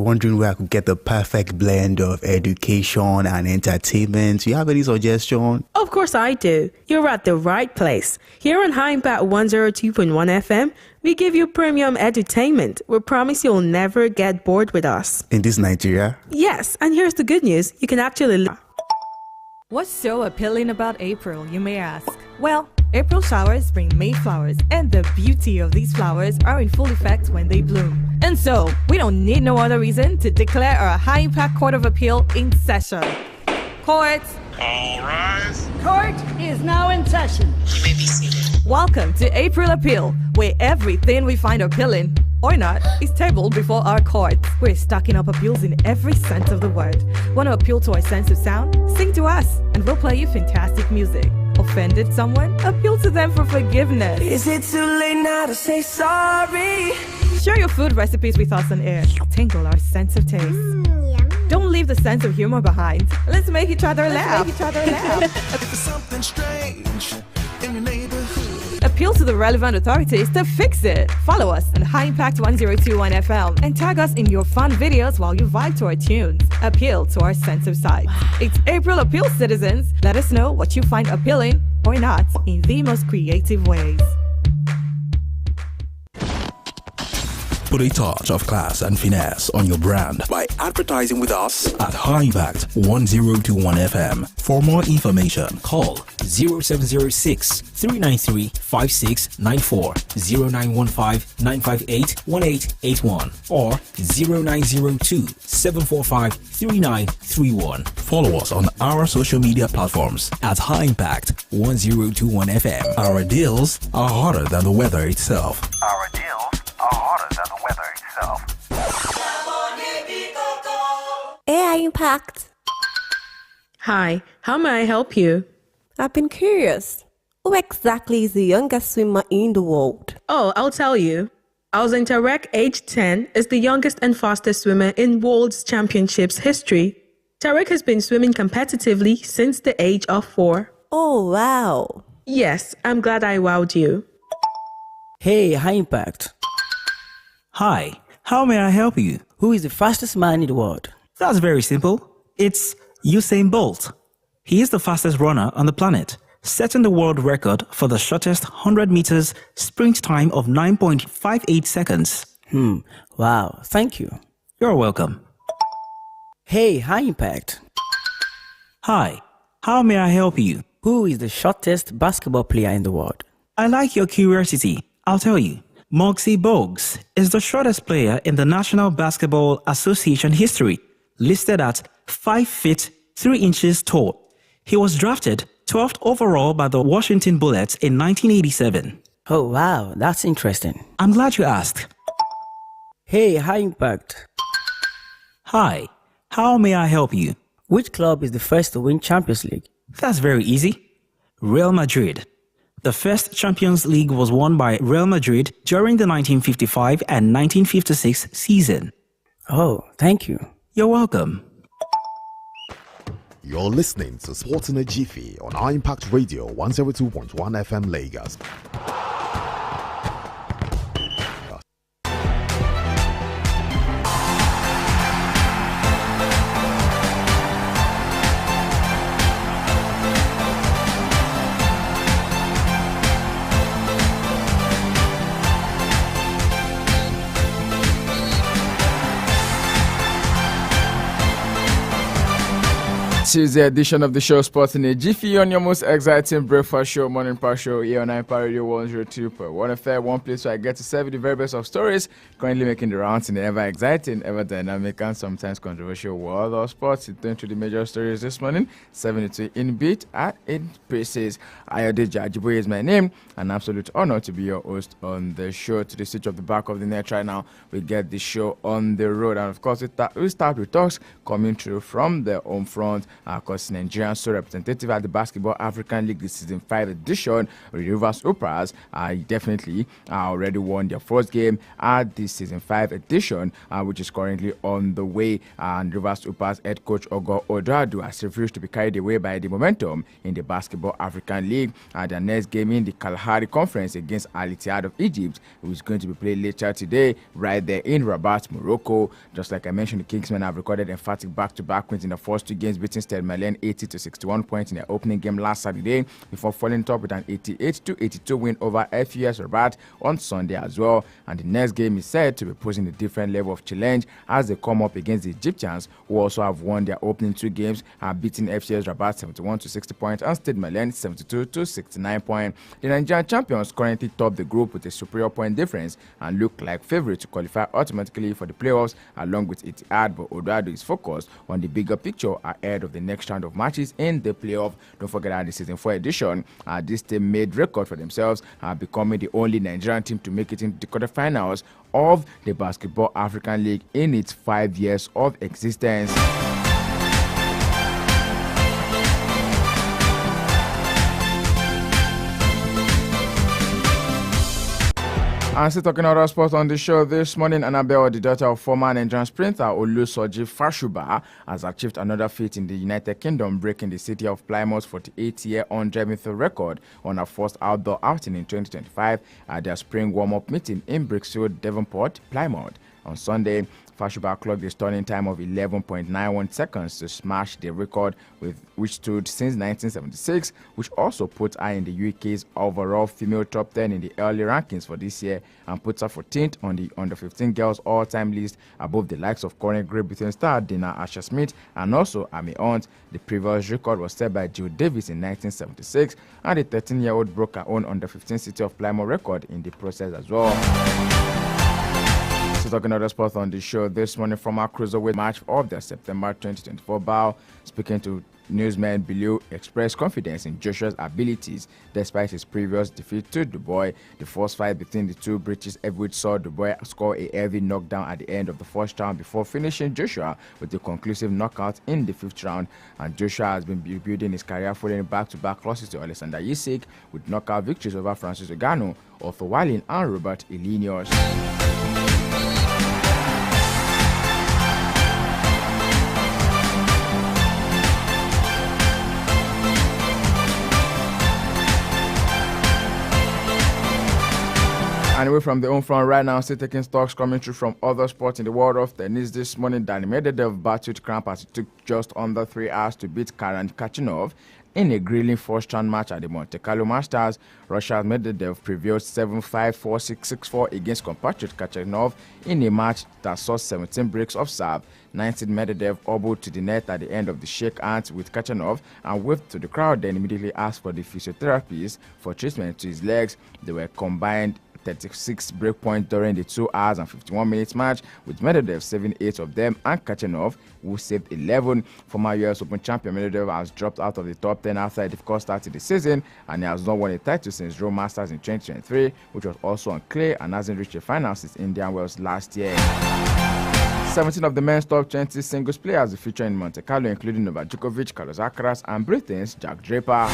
wondering where I could get the perfect blend of education and entertainment. Do you have any suggestion? Of course I do. You're at the right place. Here on High Impact 102.1 FM, we give you premium edutainment. We promise you'll never get bored with us. In this Nigeria? Yes, and here's the good news. You can actually... What's so appealing about April, you may ask? Well, April showers bring May flowers, and the beauty of these flowers are in full effect when they bloom. And so, we don't need no other reason to declare our High Impact Court of Appeal in session. Court! All rise. Court is now in session. You may be seated. Welcome to April Appeal, where everything we find appealing, or not, is tabled before our court. We're stacking up appeals in every sense of the word. Want to appeal to our sense of sound? Sing to us, and we'll play you fantastic music. Offended someone? Appeal to them for forgiveness. Is it too late now to say sorry? Share your food recipes with us on air. Tingle our sense of taste. Don't leave the sense of humor behind. Let's make each other laugh. If there's something strange in your neighborhood. Appeal to the relevant authorities to fix it. Follow us on High Impact 1021 FM and tag us in your fun videos while you vibe to our tunes. Appeal to our sense of sight. It's April Appeal, citizens. Let us know what you find appealing or not in the most creative ways. Put a touch of class and finesse on your brand by advertising with us at High Impact 1021 FM. For more information, call 0706 393 5694, 0915 958 1881, or 0902 745 3931. Follow us on our social media platforms at High Impact 1021 FM. Our deals are hotter than the weather itself. Our deals are hotter than the weather itself. AI Impact. Hi, how may I help you? I've been curious. Who exactly is the youngest swimmer in the world? Oh, I'll tell you. Alzin Tarek, age 10, is the youngest and fastest swimmer in World Championships history. Tarek has been swimming competitively since the age of 4. Oh, wow. Yes, I'm glad I wowed you. Hey, High Impact. Hi, how may I help you? Who is the fastest man in the world? That's very simple. It's Usain Bolt. He is the fastest runner on the planet, setting the world record for the shortest 100 meters sprint time of 9.58 seconds. Wow, thank you. You're welcome. Hey, High Impact. Hi, how may I help you? Who is the shortest basketball player in the world? I like your curiosity. I'll tell you. Muggsy Bogues is the shortest player in the National Basketball Association history, listed at 5 feet 3 inches tall. He was drafted 12th overall by the Washington Bullets in 1987. Oh, wow, that's interesting. I'm glad you asked. Hey, High Impact. Hi, how may I help you? Which club is the first to win Champions League? That's very easy. Real Madrid. The first Champions League was won by Real Madrid during the 1955 and 1956 season. Oh, thank you. You're welcome. You're listening to Sports in a Jiffy on High Impact Radio 102.1 FM Lagos. Tuesday edition of the show Sports in a Jiffy on your most exciting breakfast show, morning power show here on Empire Radio 102.1 FM. One place where I get to serve you the very best of stories currently making the rounds in the ever exciting, ever dynamic, and sometimes controversial world of sports. It's into the major stories this morning, 72 in beat and in pieces. Ayodeji Ajiboye is my name. An absolute honor to be your host on the show. To the switch of the back of the net right now, we get the show on the road, and of course we start with talks coming through from the home front. because Nigerians so representative at the Basketball African League this season 5 edition. Rivers Upas definitely already won their first game at this season 5 edition, which is currently on the way. And Rivers Upas head coach Ogo Odradu has refused to be carried away by the momentum in the Basketball African League. Their next game in the Kalahari Conference against Al Ittihad of Egypt, which is going to be played later today, right there in Rabat, Morocco. Just like I mentioned, the Kingsmen have recorded emphatic back-to-back wins in the first two games, beating Stade Malien 80-61 points in their opening game last Saturday, before falling top with an 88-82 win over FUS Rabat on Sunday as well. And the next game is said to be posing a different level of challenge as they come up against the Egyptians, who also have won their opening two games, beating FCS Rabat 71-60 points and Stade Malien 72-69 points. The Nigerian champions currently top the group with a superior point difference and look like favourites to qualify automatically for the playoffs along with Ittihad, but Odrado is focused on the bigger picture ahead of the next round of matches in the playoff. Don't forget that the season 4 edition, this team made record for themselves, becoming the only Nigerian team to make it into the quarterfinals of the Basketball African League in its 5 years of existence. And still talking about sports on the show this morning, Annabelle, the daughter of former Nigerian sprinter Olusoji Fashuba, has achieved another feat in the United Kingdom, breaking the city of Plymouth's 48-year 100-meter record on her first outdoor outing in 2025 at their spring warm-up meeting in Brixfield, Devonport, Plymouth. On Sunday, Fashuba clocked a stunning time of 11.91 seconds to smash the record which stood since 1976, which also put her in the UK's overall female top 10 in the early rankings for this year and puts her 14th on the under-15 girls all-time list, above the likes of current Great Britain star Dana Asher-Smith and also Amy Hunt. The previous record was set by Jill Davis in 1976, and the 13-year-old broke her own under-15 City of Plymouth record in the process as well. Talking other sports on the show this morning from our cruiserweight match of the September 2024 bout. Speaking to newsman Bilio, expressed confidence in Joshua's abilities despite his previous defeat to Dubois. The first fight between the two British heavyweights saw Dubois score a heavy knockdown at the end of the first round before finishing Joshua with a conclusive knockout in the 5th round. And Joshua has been rebuilding his career following back-to-back losses to Alexander Usyk, with knockout victories over Francis Ngannou, Arthur Wallin and Robert Illinius. And away from the home front right now, still taking stocks coming through from other sports in the world of tennis this morning. Dani Medvedev battled cramp as it took just under 3 hours to beat Karen Khachanov in a grilling first-round match at the Monte Carlo Masters. Russia's Medvedev prevailed 7-5, 4-6, 6-4 against compatriot Khachanov in a match that saw 17 breaks of serve. 19 Medvedev hobbled to the net at the end of the shake hands with Khachanov and waved to the crowd, then immediately asked for the physiotherapist for treatment to his legs. They were combined 36 break points during the 2 hours and 51 minutes match, with Medvedev saving 8 of them and Khachanov, who saved 11. Former US Open champion Medvedev has dropped out of the top 10 after a difficult start to the season, and he has not won a title since Rome Masters in 2023, which was also on clay, and hasn't reached a final since Indian Wells last year. 17 of the men's top 20 singles players will feature in Monte Carlo, including Novak Djokovic, Carlos Alcaraz, and Britain's Jack Draper.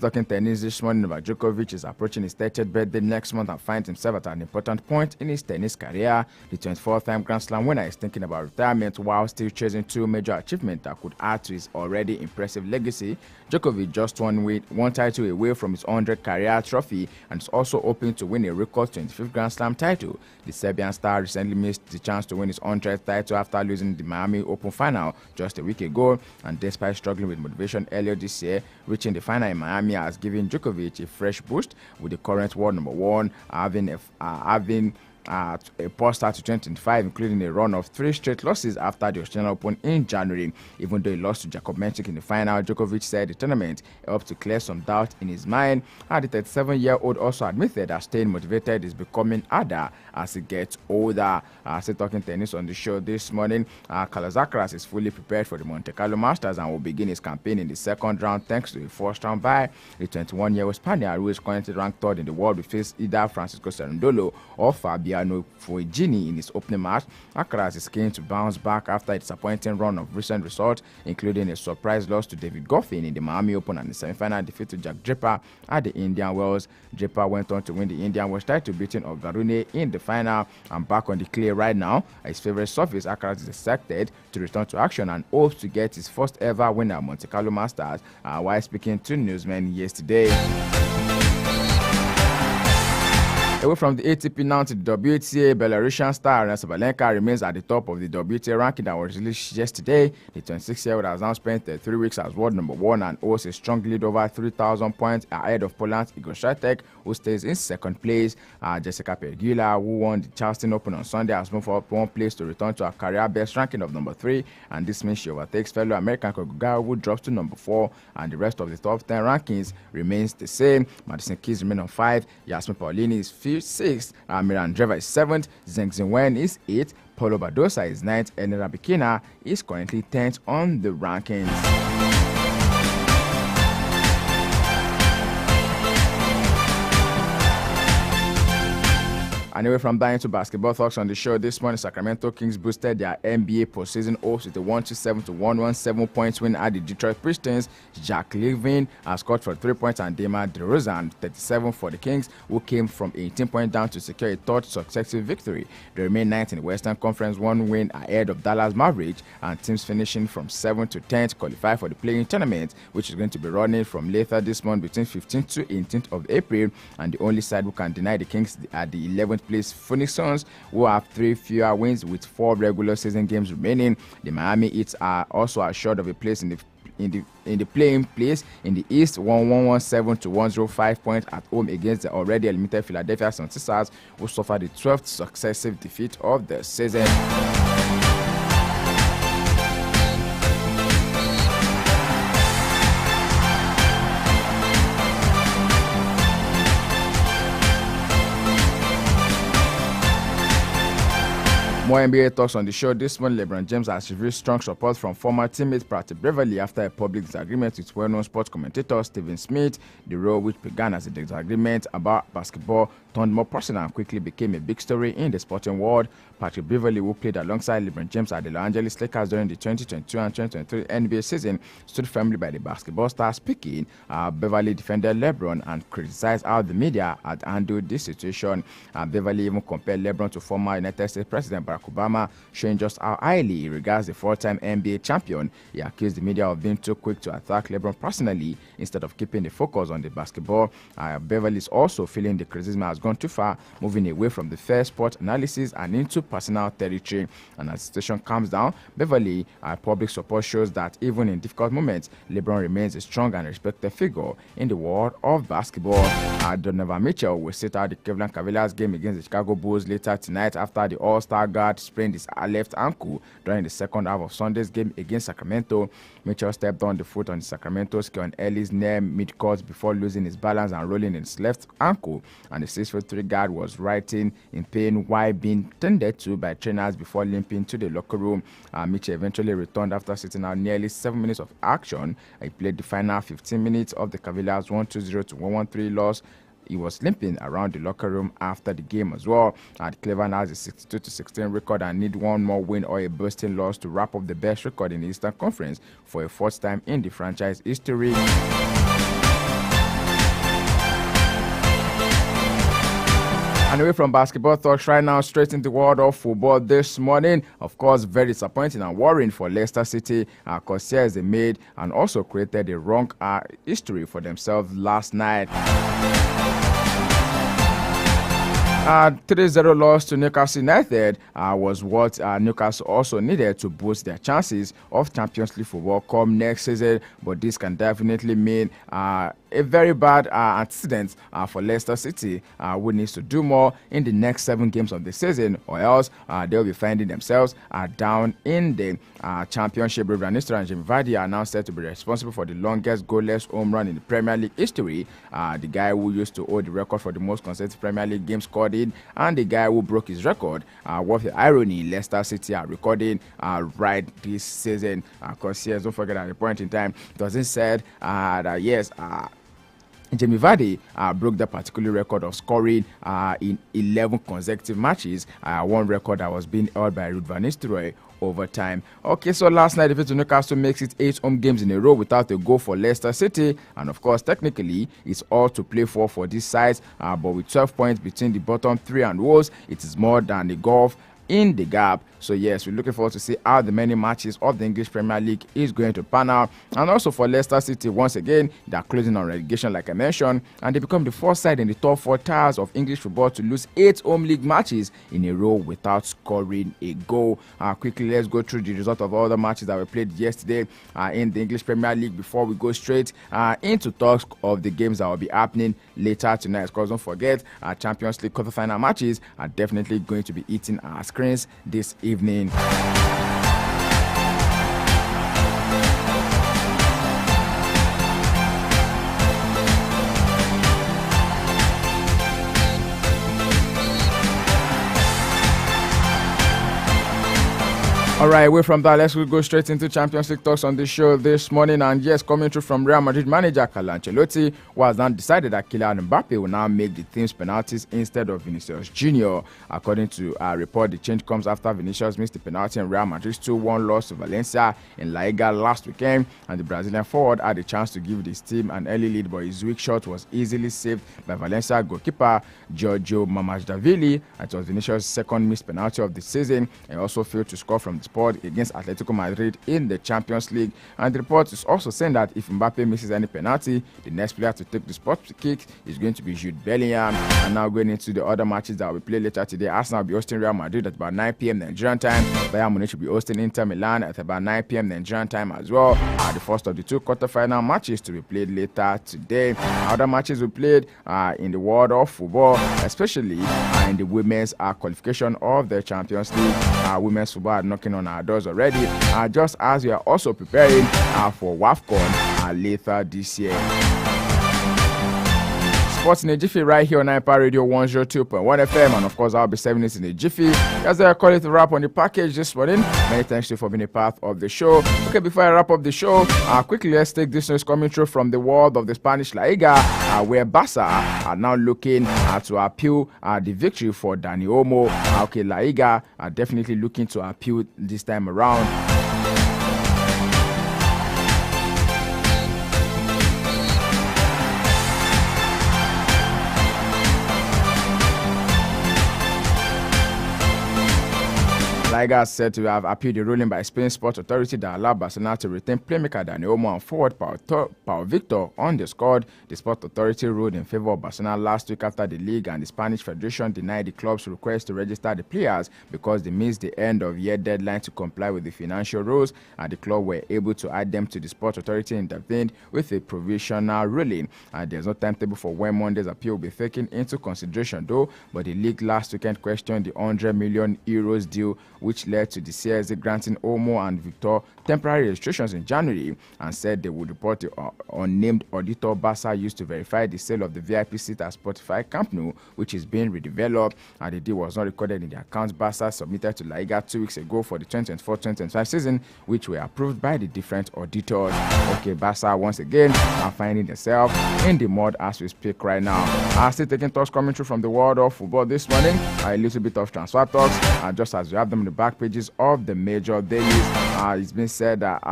Talking tennis this morning, Novak Djokovic is approaching his 30th birthday next month and finds himself at an important point in his tennis career. The 24th-time Grand Slam winner is thinking about retirement while still chasing 2 major achievements that could add to his already impressive legacy. Djokovic just one title away from his 100th career trophy and is also hoping to win a record 25th Grand Slam title. The Serbian star recently missed the chance to win his 100th title after losing the Miami Open final just a week ago, and despite struggling with motivation earlier this year, reaching the final in Miami has given Djokovic a fresh boost, with the current world number 1 having a poor start to 2025, including a run of 3 straight losses after the Australian Open in January. Even though he lost to Jakob Menchik in the final, Djokovic said the tournament helped to clear some doubt in his mind. And the 37-year-old also admitted that staying motivated is becoming harder as he gets older. Still talking tennis on the show this morning, Carlos Alcaraz is fully prepared for the Monte Carlo Masters and will begin his campaign in the 2nd round thanks to a first-round bye. The 21-year-old Spaniard, who is currently ranked 3rd in the world, will face either Francisco Cerundolo or Fabian Emiliano Fuegini in his opening match. Accra is keen to bounce back after a disappointing run of recent results, including a surprise loss to David Goffin in the Miami Open and the semi-final defeat to Jack Draper at the Indian Wells. Draper went on to win the Indian Wells title, beating Ogarune in the final. And back on the clay right now, his favorite surface, Accra is expected to return to action and hopes to get his first ever win at Monte Carlo Masters while speaking to newsmen yesterday. Away from the ATP now to the WTA, Belarusian star Aryna Sabalenka remains at the top of the WTA ranking that was released yesterday. The 26-year-old has now spent 3 weeks as world number 1 and owes a strong lead over 3,000 points ahead of Poland's Igor Swiatek, who stays in second place. Jessica Pegula, who won the Charleston Open on Sunday, has moved up 1 place to return to a career best ranking of number 3, and this means she overtakes fellow American Kogugawa, who drops to number 4, and the rest of the top 10 rankings remains the same. Madison Keys remains on 5, Yasmin Paolini is 6th, Miran Dreva is 7th, Zheng Zhenwen is 8th, Paulo Badosa is 9th, and Rabikina is currently 10th on the rankings. And away from that into basketball talks on the show this morning, Sacramento Kings boosted their NBA postseason hopes with a 127-117 points win at the Detroit Pistons. Jack Levine scored for 3 points and DeMar DeRozan 37 for the Kings, who came from 18 points down to secure a third successive victory. They remain 9th in the Western Conference, 1 win ahead of Dallas Mavericks, and teams finishing from 7th to 10th qualify for the play-in tournament, which is going to be running from later this month between 15th to 18th of April. And the only side who can deny the Kings are the 11th place Phoenix Suns, who have 3 fewer wins with 4 regular season games remaining. The Miami Heat are also assured of a place in the playing place in the East, 117-105 points at home against the already eliminated Philadelphia 76ers, who suffered the 12th successive defeat of the season. More NBA talks on the show this morning. LeBron James has revealed strong support from former teammate Pratt Beverly after a public disagreement with well-known sports commentator Stephen Smith. The row, which began as a disagreement about basketball, turned more personal and quickly became a big story in the sporting world. Patrick Beverly, who played alongside LeBron James at the Los Angeles Lakers during the 2022 and 2023 NBA season, stood firmly by the basketball star. Speaking, Beverly defended LeBron and criticized how the media had handled this situation. Beverly even compared LeBron to former United States President Barack Obama, showing just how highly he regards the 4-time NBA champion. He accused the media of being too quick to attack LeBron personally instead of keeping the focus on the basketball. Beverly is also feeling the criticism has gone too far, moving away from the fair sport analysis and into personal territory. And as the situation calms down, Beverly public support shows that even in difficult moments, LeBron remains a strong and respected figure in the world of basketball. Donovan Mitchell will sit out the Cleveland Cavaliers game against the Chicago Bulls later tonight after the All-Star guard sprained his left ankle during the second half of Sunday's game against Sacramento. Mitchell stepped on the foot on the Sacramento's key on Ellis near midcourt before losing his balance and rolling his left ankle, and the 6'3" guard was writhing in pain while being tended to by trainers before limping to the locker room. Mitchell eventually returned after sitting out nearly 7 minutes of action. He played the final 15 minutes of the Cavaliers' 120 to 113 loss. He was limping around the locker room after the game as well. Cleveland has a 62-16 record and need one more win or a bursting loss to wrap up the best record in the Eastern Conference for a 4th time in the franchise history. And away from basketball talks right now, straight into the world of football this morning. Of course, very disappointing and worrying for Leicester City. Consiers they made and also created a wrong history for themselves last night. 3-0 loss to Newcastle United was what Newcastle also needed to boost their chances of Champions League football come next season. But this can definitely mean a very bad antecedent for Leicester City, who needs to do more in the next 7 games of the season, or else they'll be finding themselves down in the championship. Ruben Nistelrooy and Jamie Vardy are now set to be responsible for the longest goalless home run in the Premier League history. The guy who used to hold the record for the most consecutive Premier League games scored in, and the guy who broke his record. What the irony, Leicester City are recording right this season. Because yes, don't forget at the point in time, it was said that yes, Jamie Vardy broke the particular record of scoring in 11 consecutive matches, one record that was being held by Ruud van Nistelrooy over time. Okay, so last night, defeat to Newcastle makes it 8 home games in a row without a goal for Leicester City, and of course, technically, it's all to play for these sides, but with 12 points between the bottom 3 and Wolves, it is more than the gulf in the gap. So yes, we're looking forward to see how the many matches of the English Premier League is going to pan out. And also for Leicester City, once again, they're closing on relegation like I mentioned, and they become the first side in the top 4 tiers of English football to lose 8 home league matches in a row without scoring a goal. Quickly, let's go through the result of all the matches that were played yesterday in the English Premier League before we go straight into talks of the games that will be happening later tonight. Because don't forget, our Champions League quarterfinal matches are definitely going to be hitting our screens this evening. All right, away from that, let's go straight into Champions League talks on the show this morning. And yes, coming through from Real Madrid manager Carlo Ancelotti, who has now decided that Kylian Mbappe will now make the team's penalties instead of Vinicius Jr. According to a report, the change comes after Vinicius missed the penalty in Real Madrid's 2-1 loss to Valencia in La Liga last weekend, and the Brazilian forward had a chance to give this team an early lead, but his weak shot was easily saved by Valencia goalkeeper Giorgio Mamardashvili. It was Vinicius' second missed penalty of the season, and also failed to score from the spot against Atletico Madrid in the Champions League. And the report is also saying that if Mbappe misses any penalty, the next player to take the spot kick is going to be Jude Bellingham. And now going into the other matches that will be played later today, Arsenal will be hosting Real Madrid at about 9 p.m. Nigerian time. Bayern Munich will be hosting Inter Milan at about 9 p.m. Nigerian time as well. The first of the 2 quarterfinal matches to be played later today. Other matches we played in the world of football, especially in the women's qualification of the Champions League. Women's football are knocking on our doors already, just as we are also preparing for WAFCON later this year. Sports in a Jiffy right here on Empire Radio 102.1 FM, and of course I'll be serving this in a Jiffy as I call it a wrap on the package this morning. Many thanks to you for being a part of the show. Okay, before I wrap up the show, quickly let's take this news coming through from the world of the Spanish La Liga, where Barca are now looking to appeal the victory for Dani Olmo. Okay, La Liga are definitely looking to appeal this time around. Liga said to have appealed the ruling by Spain Sports Authority that allowed Barcelona to retain playmaker Dani Olmo and forward Pau Victor on the squad. The Sport Authority ruled in favor of Barcelona last week after the league and the Spanish Federation denied the club's request to register the players because they missed the end of year deadline to comply with the financial rules, and the club were able to add them to the Sport Authority intervened with a provisional ruling. There's no timetable for when Monday's appeal will be taken into consideration though, but the league last weekend questioned the €100 million deal, which led to the CSA granting Olmo and Victor temporary restrictions in January, and said they would report the unnamed auditor Barca used to verify the sale of the VIP seat at Spotify Camp Nou, which is being redeveloped, and the deal was not recorded in the accounts Barca submitted to La Liga 2 weeks ago for the 2024-2025 season, which were approved by the different auditors. Okay, Barca once again are finding themselves in the mud as we speak right now. Still taking talks coming through from the world of football this morning, a little bit of transfer talks, just as we have them in the back pages of the major dailies. It's been said that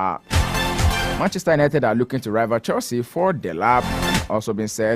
Manchester United are looking to rival Chelsea for Delap. Also been said